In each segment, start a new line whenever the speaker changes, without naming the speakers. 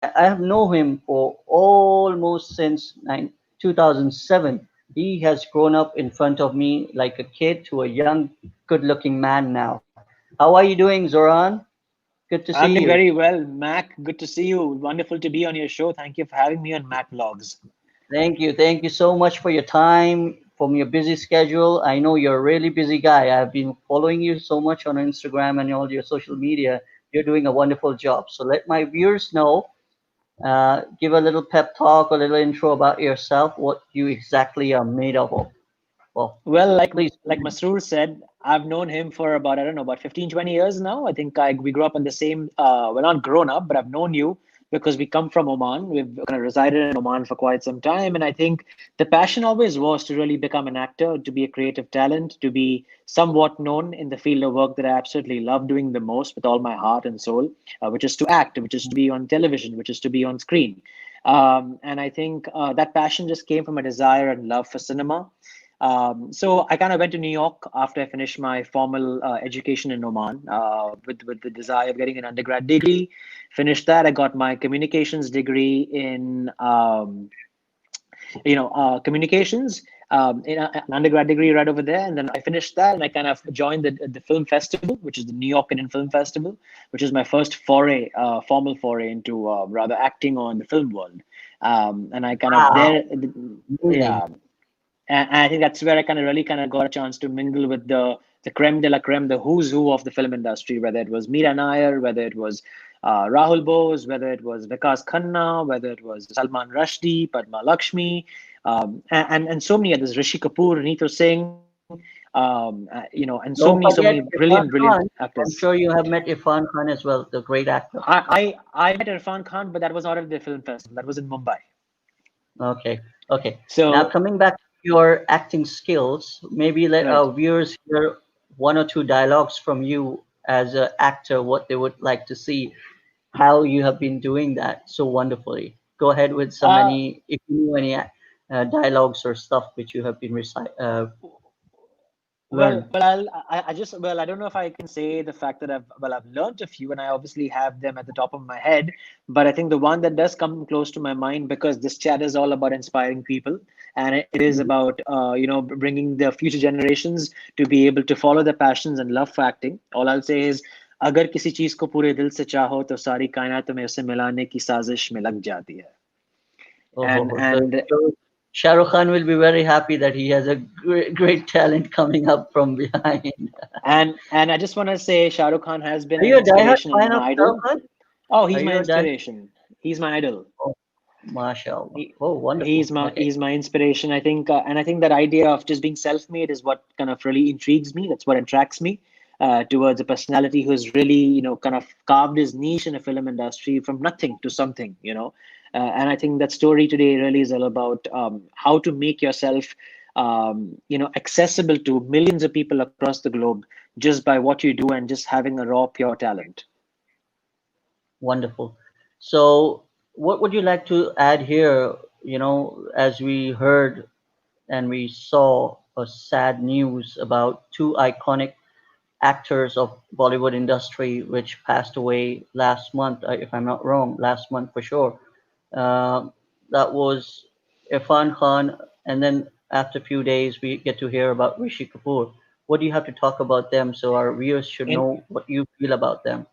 I have known him for almost since 2007. He has grown up in front of me like a kid to a young, good-looking man now. How are you doing, Zoran? Good to see
I'm doing
you.
very well, Mac. Good to see you. Wonderful to be on your show. Thank you for having me on Mac Vlogs.
Thank you. Thank you so much for your time, from your busy schedule. I know you're a really busy guy. I've been following you so much on Instagram and all your social media. You're doing a wonderful job. So let my viewers know, give a little pep talk, a little intro about yourself, what you exactly are made of. Well,
Well,
please.
like Masroor said, I've known him for about, I don't know, about 15, 20 years now. I think we grew up in the same, well, not grown up, but I've known you because we come from Oman. We've kind of resided in Oman for quite some time. And I think the passion always was to really become an actor, to be a creative talent, to be somewhat known in the field of work that I absolutely love doing the most with all my heart and soul, which is to act, which is to be on television, which is to be on screen. And I think that passion just came from a desire and love for cinema. So I kind of went to New York after I finished my formal education in Oman with the desire of getting an undergrad degree. Finished that. I got my communications degree in communications, an undergrad degree right over there. And then I finished that and I kind of joined the film festival, which is the New York Indian Film Festival, which is my first foray, formal foray into rather acting on the film world. And I kind of
Wow,
there,
amazing.
yeah, and I think that's where I kind of really kind of got a chance to mingle with the creme de la creme, the who's who of the film industry, whether it was Meera Nair, whether it was Rahul Bose, whether it was Vikas Khanna, whether it was Salman Rushdie, Padma Lakshmi, and so many others, Rishi Kapoor, Neetu Singh, and so many, so
Don't
many
forget
brilliant,
Irfan
brilliant
Khan.
actors.
I'm sure you have met Irfan Khan as well, the great actor.
I met Irfan Khan, but that was not at the film festival. That was in Mumbai.
Okay, okay. Now
So,
coming back to your acting skills, maybe let
right.
our viewers hear one or two dialogues from you as an actor, what they would like to see, how you have been doing that so wonderfully. Go ahead with some
Uh,
any, if you know any dialogues or stuff which you have been learned.
I just, well, I don't know if I can say the fact that I've learned a few and I obviously have them at the top of my head, but I think the one that does come close to my mind because this chat is all about inspiring people and it is
Mhm.
about, bringing the future generations to be able to follow their passions and love for acting. All I'll say is, अगर किसी चीज को पूरे दिल से चाहो तो सारी कायनात में उसे मिलाने की साजिश में लग जाती है. And
Oh, so,
and
so Shah Rukh Khan will be very happy that he has a great, great talent coming up from behind.
and I just want to say Shah Rukh Khan has been
Are
an
you a diehard
inspiration and
fan
an
of Shah Rukh
idol.
Khan?
Oh,
Are
he's my
you a diehard?
inspiration. He's my idol.
Oh, mashallah.
He,
Oh, wonderful. Okay.
he's my inspiration. I think, and I think that idea of just being self-made is what kind of really intrigues me. That's what attracts me towards a personality who's really, kind of carved his niche in a film industry from nothing to something. And I think that story today really is all about how to make yourself, accessible to millions of people across the globe just by what you do and just having a raw, pure talent.
Wonderful. So, what would you like to add here? As we heard and we saw a sad news about two iconic actors of Bollywood industry which passed away last month, if I'm not wrong, last month for sure. Uh, that was Irfan Khan, and then after a few days we get to hear about Rishi Kapoor. What do you have to talk about them so our viewers should
In
know what you feel about them?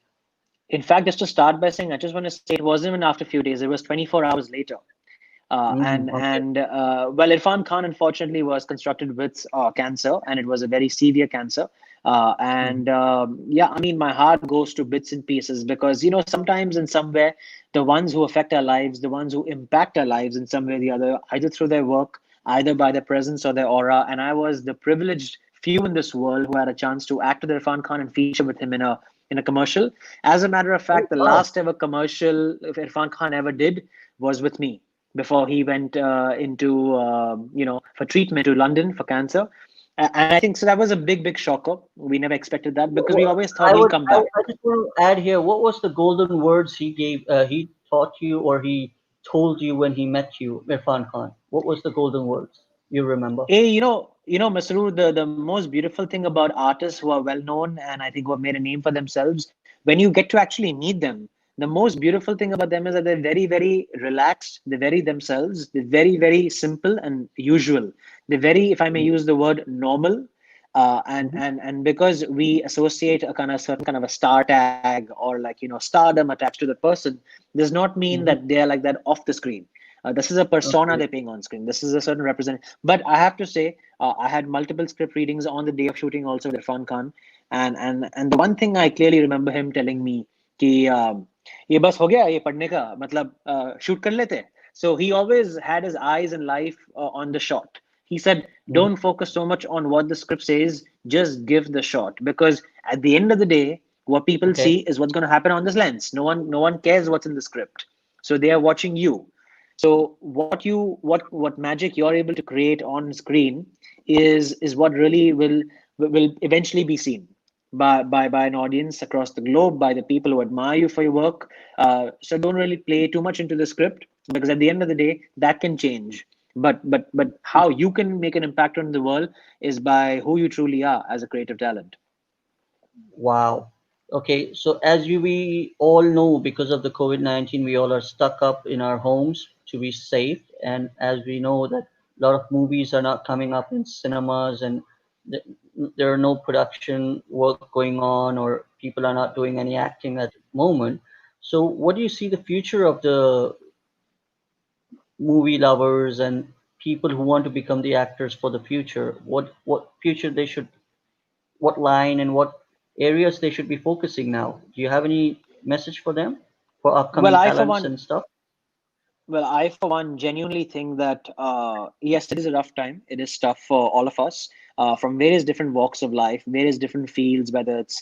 in fact, just to start by saying, I just want to say it wasn't even after a few days; it was 24 hours later.
Okay.
Well, Irfan Khan unfortunately was constructed with cancer, and it was a very severe cancer.
Mhm.
And Yeah, I mean, my heart goes to bits and pieces because sometimes in some way, the ones who affect our lives, the ones who impact our lives in some way or the other, either through their work, either by their presence or their aura. And I was the privileged few in this world who had a chance to act with Irfan Khan and feature with him in a commercial. As a matter of
Oh
fact, the
wow.
last ever commercial Irfan Khan ever did was with me before he went into for treatment to London for cancer. And I think so that was a big, big shocker. We never expected that because we always thought he'll come back.
I just want to add here. What was the golden words he gave? He taught you or he told you when he met you, Irfan Khan. What was the golden words? You remember?
Hey, Masroor, the most beautiful thing about artists who are well known and I think who have made a name for themselves, when you get to actually meet them, the most beautiful thing about them is that they're very, very relaxed. They're very themselves. They're very, very simple and usual. They're very, if I may use the word, normal.
Mhm.
And because we associate a kind of certain kind of a star tag or like stardom attached to the person, does not mean
Mhm.
that they are like that off the screen. This is a persona
Okay.
they're paying on screen. This is a certain represent. But I have to say, I had multiple script readings on the day of shooting also with Irfan Khan, and the one thing I clearly remember him telling me कि ये बस हो गया ये पढ़ने का मतलब shoot कर लेते. So he always had his eyes in life on the shot. He said,
Mhm.
don't focus so much on what the script says, just give the shot. Because at the end of the day, what people see
Okay.
is what's going to happen on this lens. No one cares what's in the script. So they are watching you. So what magic you're able to create on screen is what really will eventually be seen by an audience across the globe, by the people who admire you for your work. So don't really play too much into the script, because at the end of the day, that can change. But how you can make an impact on the world is by who you truly are as a creative talent.
Wow. Okay, so as we all know, because of the COVID-19, we all are stuck up in our homes to be safe. And as we know that a lot of movies are not coming up in cinemas, and th- there are no production work going on, or people are not doing any acting at the moment. So what do you see the future of the movie lovers and people who want to become the actors for the future? What future they should, what line and what areas they should be focusing now? Do you have any message for them, for
Well,
upcoming
I for
talents
one
and stuff?
Well, I, for one, genuinely think that yes, it is a rough time. It is tough for all of us from various different walks of life, various different fields, whether it's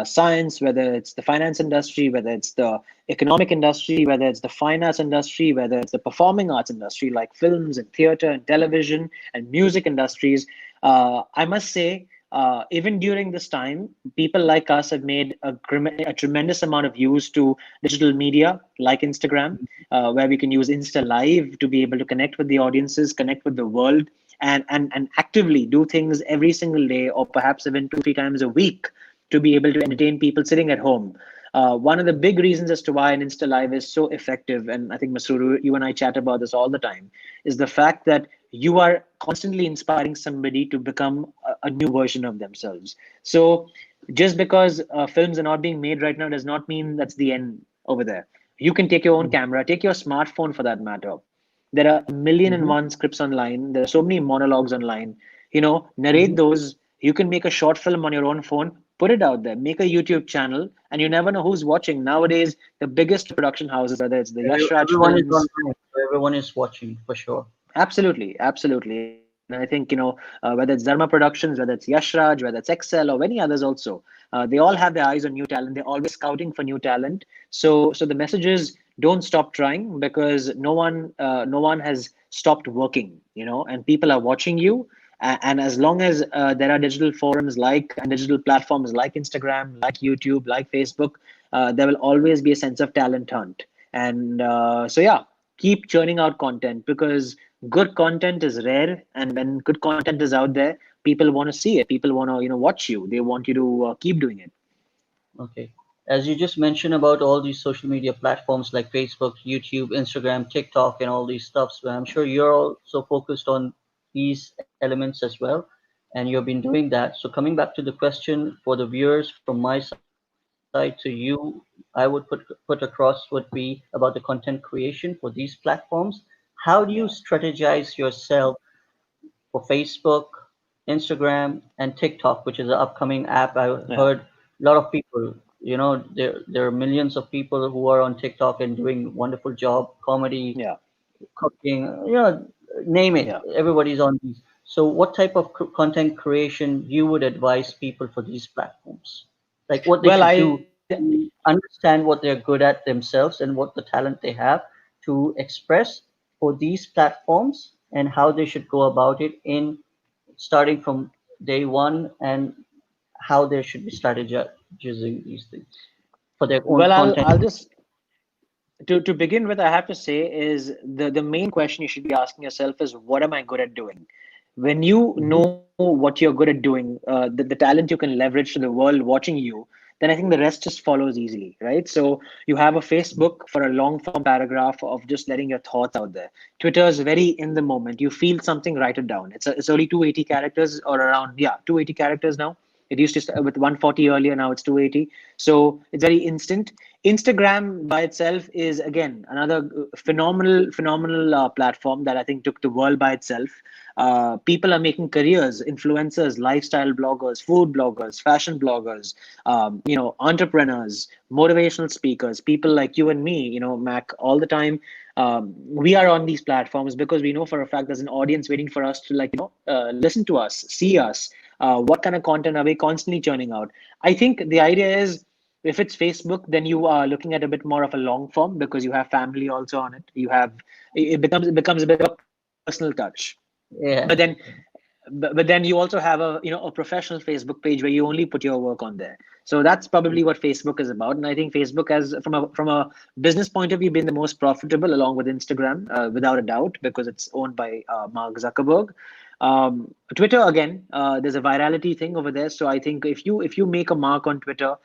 science, whether it's the finance industry, whether it's the economic industry, whether it's the fine arts industry, whether it's the performing arts industry like films and theater and television and music industries. I must say, even during this time, people like us have made a tremendous amount of use to digital media like Instagram, where we can use Insta Live to be able to connect with the audiences, connect with the world, and actively do things every single day, or perhaps even 2 3 times a week, to be able to entertain people sitting at home. One of the big reasons as to why an Insta Live is so effective, and I think Masuru, you and I chat about this all the time, is the fact that you are constantly inspiring somebody to become a new version of themselves. So just because films are not being made right now does not mean that's the end over there. You can take your own camera, take your smartphone for that matter. There are a million and
Mm-hmm.
one scripts online. There are so many monologues online.
Mm-hmm.
Narrate those. You can make a short film on your own phone, put it out there, make a YouTube channel, and you never know who's watching. Nowadays, the biggest production houses, whether it's the Yash Raj
Everyone is
films.
online, so everyone is watching for sure.
Absolutely, absolutely. And I think, whether it's Dharma Productions, whether it's Yash Raj, whether it's Excel or many others also, they all have their eyes on new talent. They're always scouting for new talent. So the message is, don't stop trying, because no one has stopped working, and people are watching you. And as long as there are digital forums like and digital platforms like Instagram, like YouTube, like Facebook, there will always be a sense of talent hunt. And so, yeah, keep churning out content, because good content is rare, and when good content is out there, people want to see it, people want to watch you, they want you to keep doing it.
Okay. As you just mentioned about all these social media platforms like Facebook, YouTube, Instagram, TikTok, and all these stuffs, well, I'm sure you're also focused on these elements as well, and you've been doing that. So coming back to the question for the viewers from my side to you, I would put across would be about the content creation for these platforms. How do you
Yeah,
strategize yourself for Facebook, Instagram, and TikTok, which is an upcoming app? I
yeah,
heard a lot of people, there are millions of people who are on TikTok and doing wonderful job, comedy,
yeah,
cooking, name it.
yeah.
Everybody's on these. So, what type of content creation you would advise people for these platforms? Like what they
Well,
should
I
do to understand what they're good at themselves and what the talent they have to express for these platforms, and how they should go about it in starting from day one, and how they should be strategizing these things for their own
well I'll
content.
I'll just to begin with, I have to say is the main question you should be asking yourself is, what am I good at doing? When you
Hmm.
know what you're good at doing, the talent you can leverage to the world watching you, then I think the rest just follows easily, right? So you have a Facebook for a long form paragraph of just letting your thoughts out there. Twitter is very in the moment. You feel something, write it down. It's only 280 characters or around, yeah, 280 characters now. It used to start with 140 earlier, now it's 280. So it's very instant. Instagram by itself is again another phenomenal platform that I think took the world by itself. People are making careers, influencers, lifestyle bloggers, food bloggers, fashion bloggers, entrepreneurs, motivational speakers, people like you and me, Mac, all the time. We are on these platforms because we know for a fact there's an audience waiting for us to listen to us, see us. What kind of content are we constantly churning out? I think the idea is if it's Facebook, then you are looking at a bit more of a long form because you have family also on it. It becomes a bit of a personal touch. But
Yeah.
but then you also have a professional Facebook page where you only put your work on there. So that's probably what Facebook is about. And I think Facebook has, from a business point of view, been the most profitable along with Instagram, without a doubt, because it's owned by Mark Zuckerberg. Twitter again, there's a virality thing over there. So I think if you make a mark on Twitter,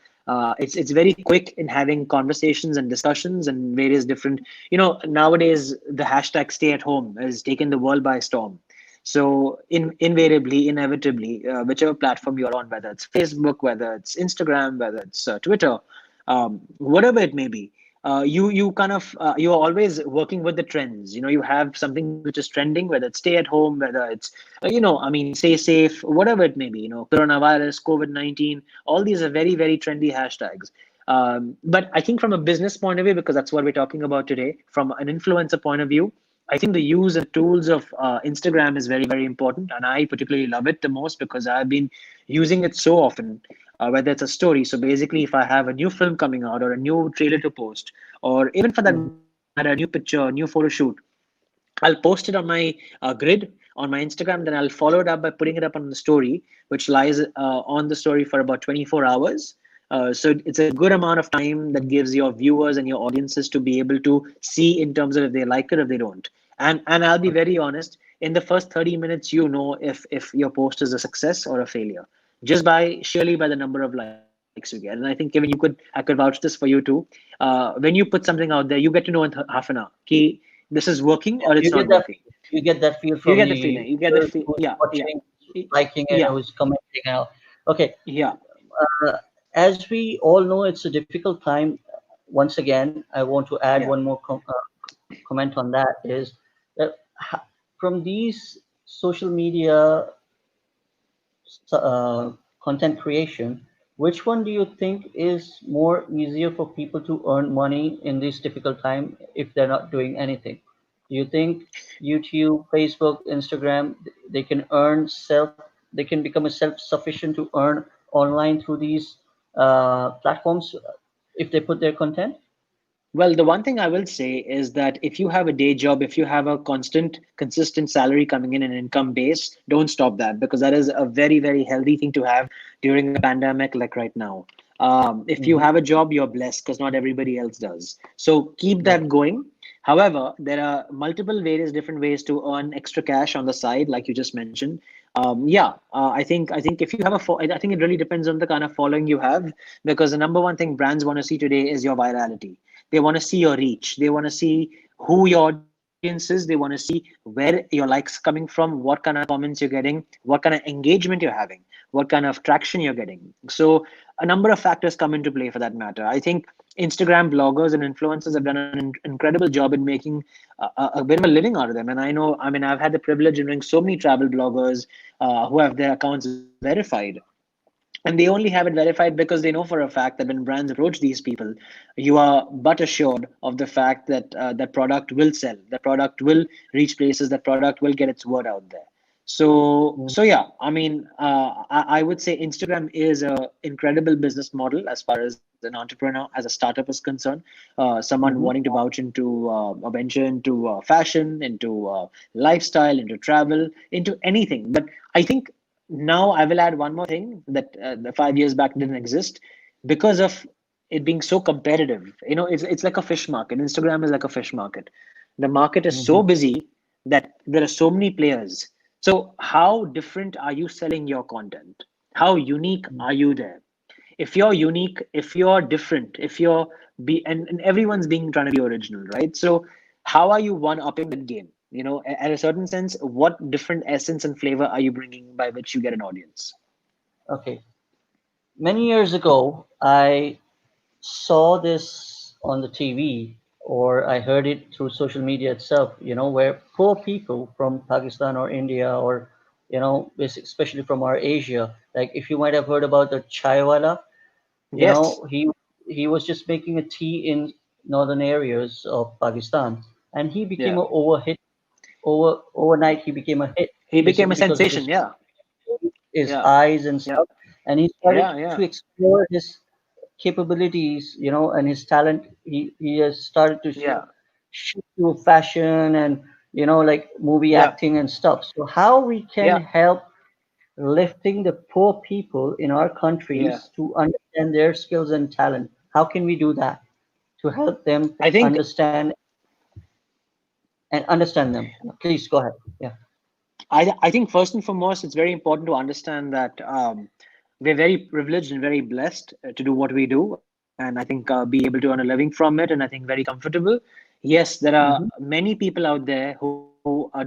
it's very quick in having conversations and discussions and various different. Nowadays the hashtag stay at home has taken the world by storm. So invariably, inevitably, whichever platform you're on, whether it's Facebook, whether it's Instagram, whether it's Twitter, whatever it may be, you kind of you're always working with the trends. You have something which is trending, whether it's stay at home, whether it's stay safe, whatever it may be. Coronavirus, COVID-19, all these are very very trendy hashtags. But I think from a business point of view, because that's what we're talking about today, from an influencer point of view, I think the use and tools of Instagram is very, very important. And I particularly love it the most because I've been using it so often, whether it's a story. So basically, if I have a new film coming out or a new trailer to post, or even for that matter, a new picture, a new photo shoot, I'll post it on my grid on my Instagram. Then I'll follow it up by putting it up on the story, which lies on the story for about 24 hours. So it's a good amount of time that gives your viewers and your audiences to be able to see in terms of if they like it or if they don't. And I'll be very honest. In the first 30 minutes, if your post is a success or a failure, just by surely by the number of likes you get. And I think Kevin, I could vouch this for you too. When you put something out there, you get to know in half an hour. Ki, this is working or it's
You
not
get that
working.
you get that feel
You
from
get the
the
feeling. You get the
viewers
feel.
who's
Yeah, yeah,
watching, who's liking it,
yeah,
who's commenting out. Okay,
yeah,
as we all know, it's a difficult time. Once again, I want to add
yeah.
one more comment on that is that from these social media uh, content creation, which one do you think is more easier for people to earn money in this difficult time if they're not doing anything? Do you think YouTube, Facebook, Instagram, they can they can become a self-sufficient to earn online through these platforms if they put their content?
Well, the one thing I will say is that if you have a day job, if you have a consistent salary coming in, an income base, don't stop that because that is a very, very healthy thing to have during a pandemic like right now. If you
Hmm.
have a job, you're blessed because not everybody else does. So keep
Right.
that going. However, there are multiple various different ways to earn extra cash on the side, like you just mentioned. I think if you have I think it really depends on the kind of following you have, because the number one thing brands want to see today is your virality. They want to see your reach. They want to see who your audience is. They want to see where your likes coming from, what kind of comments you're getting, what kind of engagement you're having, what kind of traction you're getting. So a number of factors come into play for that matter. I think Instagram bloggers and influencers have done an incredible job in making a bit of a living out of them. And I've had the privilege of knowing so many travel bloggers who have their accounts verified, and they only have it verified because they know for a fact that when brands approach these people, you are but assured of the fact that that product will sell, that product will reach places, that product will get its word out there. So yeah, I would say Instagram is a incredible business model as far as an entrepreneur, as a startup is concerned. Someone
Mm-hmm.
wanting to vouch into a venture into fashion, into lifestyle, into travel, into anything. But I think now I will add one more thing that the 5 years back didn't exist because of it being so competitive. It's like a fish market. Instagram is like a fish market. The market is
Mm-hmm.
so busy that there are so many players. So how different are you selling your content? How unique are you there? if you're unique, if you're different, if you're and everyone's being trying to be original, right? So how are you one upping that game? At a certain sense, what different essence and flavor are you bringing by which you get an audience?
Okay. Many years ago, I saw this on the TV or I heard it through social media itself, where poor people from Pakistan or India or, especially from our Asia, like if you might have heard about the chaiwala, you
Yes.
know, he he was just making a tea in northern areas of Pakistan and he became
Yeah.
a overnight he became a hit
He became
basically
a
because of
sensation. Yeah.
his
Yeah.
eyes and
Yeah.
stuff and he started
Yeah.
to
Yeah.
explore his capabilities, and his talent. He has started to
Yeah.
shift to fashion and like movie
Yeah.
acting and stuff. So how we can
Yeah.
help lifting the poor people in our
Yeah.
countries to understand their skills and talent? How can we do that to help them
I think
understand them? Please go ahead. Yeah.
I think first and foremost, it's very important to understand that we're very privileged and very blessed to do what we do, and I think be able to earn a living from it, and I think very comfortable. Yes, there are
Hmm.
many people out there who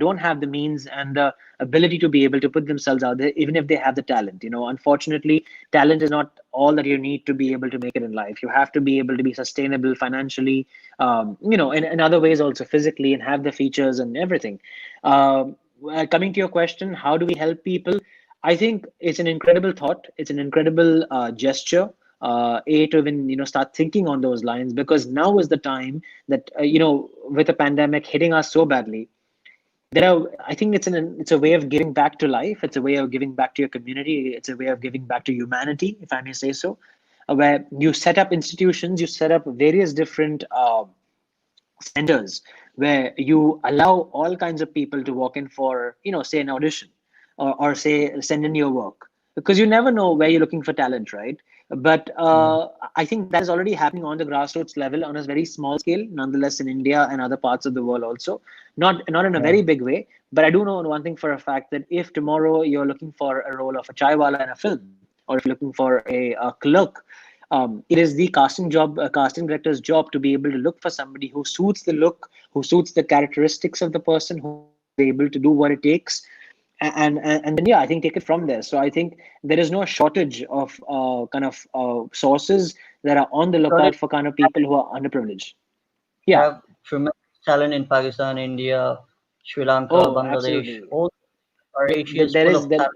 don't have the means and the ability to be able to put themselves out there, even if they have the talent. Unfortunately, talent is not all that you need to be able to make it in life. You have to be able to be sustainable financially, in other ways also physically, and have the features and everything. Coming to your question, how do we help people? I think it's an incredible thought. It's an incredible gesture. To even start thinking on those lines, because now is the time that with the pandemic hitting us so badly, I think it's a way of giving back to life. It's a way of giving back to your community. It's a way of giving back to humanity, if I may say so, where you set up institutions, you set up various different centers where you allow all kinds of people to walk in for, say an audition, or say send in your work, because you never know where you're looking for talent, right? But
Yeah.
I think that is already happening on the grassroots level on a very small scale, nonetheless, in India and other parts of the world also. Not in a
Yeah.
very big way, but I do know one thing for a fact, that if tomorrow you're looking for a role of a chaiwala in a film, or if you're looking for a clerk, it is the casting director's job to be able to look for somebody who suits the look, who suits the characteristics of the person, who's able to do what it takes, and then yeah, I think take it from there. So I think there is no shortage of kind of sources that are on the
Shortage
lookout for kind of people who are underprivileged. Yeah.
have tremendous talent in Pakistan, India, Sri Lanka,
Oh,
Bangladesh.
absolutely.
All our Asia is
There
full
is
of
that
talent.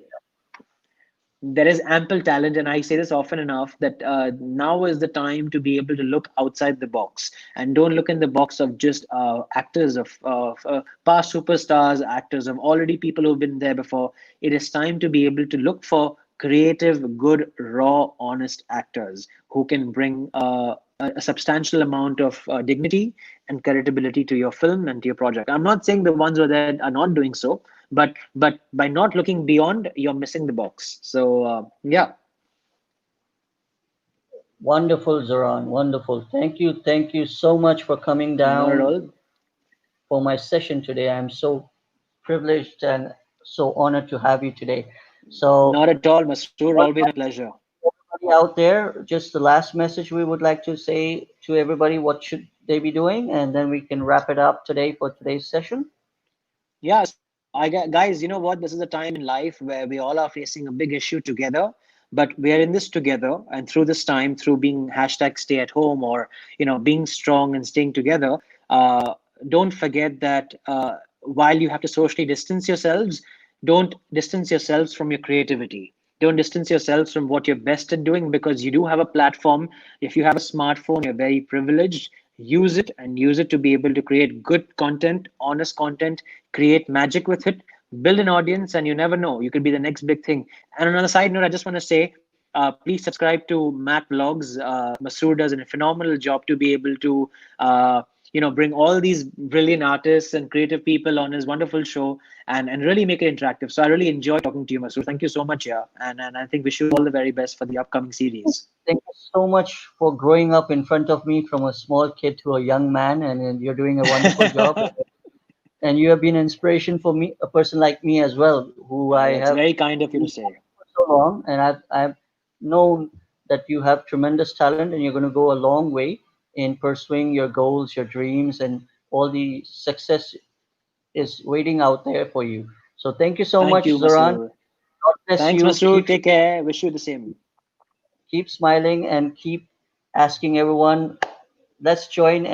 there is ample talent, and I say this often enough, that now is the time to be able to look outside the box, and don't look in the box of just actors of past superstars, actors of already people who've been there before. It is time to be able to look for creative, good, raw, honest actors who can bring a substantial amount of dignity and credibility to your film and to your project. I'm not saying the ones who are there are not doing so, but by not looking beyond, you're missing the box. So yeah.
Wonderful, Zoran. Wonderful. Thank you. Thank you so much for coming
Not at
down
all.
for my session today. I'm so privileged and so honored to have you today. So,
Not at all, Masroor.
what
Always my pleasure.
everybody out there, just the last message we would like to say to everybody, what should they be doing? And then we can wrap it up today for today's session.
Yeah, so guys, you know what? This is a time in life where we all are facing a big issue together, but we are in this together. And through this time, through being hashtag stay at home, or being strong and staying together, uh, don't forget that while you have to socially distance yourselves, don't distance yourselves from your creativity. Don't distance yourselves from what you're best at doing, because you do have a platform. If you have a smartphone, you're very privileged. Use it, and use it to be able to create good content, honest content, create magic with it, build an audience, and you never know, you could be the next big thing. And on a side note, I just want to say, please subscribe to Matt Vlogs. Masood does a phenomenal job to be able to bring all these brilliant artists and creative people on his wonderful show, and really make it interactive. So I really enjoy talking to you, Masood. Thank you so much. Yeah, and I think wish you all the very best for the upcoming series.
Thank you so much for growing up in front of me from a small kid to a young man, and you're doing a wonderful job. And you have been an inspiration for me, a person like me as well, who I
That's
have
very kind of you to
seen
say.
for so long, and I've known that you have tremendous talent and you're going to go a long way in pursuing your goals, your dreams, and all the success is waiting out there for you. So thank you so
Thank
much,
you,
Zoran.
Masroor.
God bless
Thanks,
you.
Masroor. Take care. Wish you the same.
Keep smiling and keep asking everyone. Let's join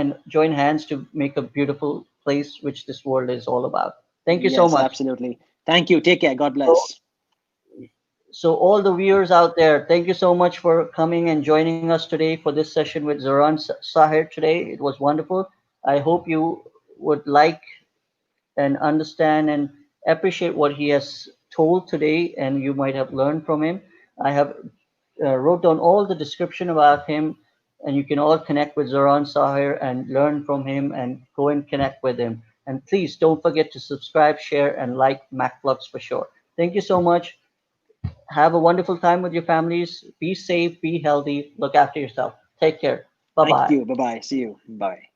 hands to make a beautiful place, which this world is all about. Thank you so
Yes,
much.
absolutely. Thank you. Take care. God
So,
bless.
so all the viewers out there, thank you so much for coming and joining us today for this session with Zoran Saher today. It was wonderful. I hope you would like and understand and appreciate what he has told today, and you might have learned from him. I have wrote down all the description about him, and you can all connect with Zoran Saher and learn from him and go and connect with him. And please don't forget to subscribe, share, and like MacFlux for sure. Thank you so much. Have a wonderful time with your families. Be safe, be healthy, look after yourself. Take care. Bye
Thank
bye.
you. Bye bye. See you. Bye.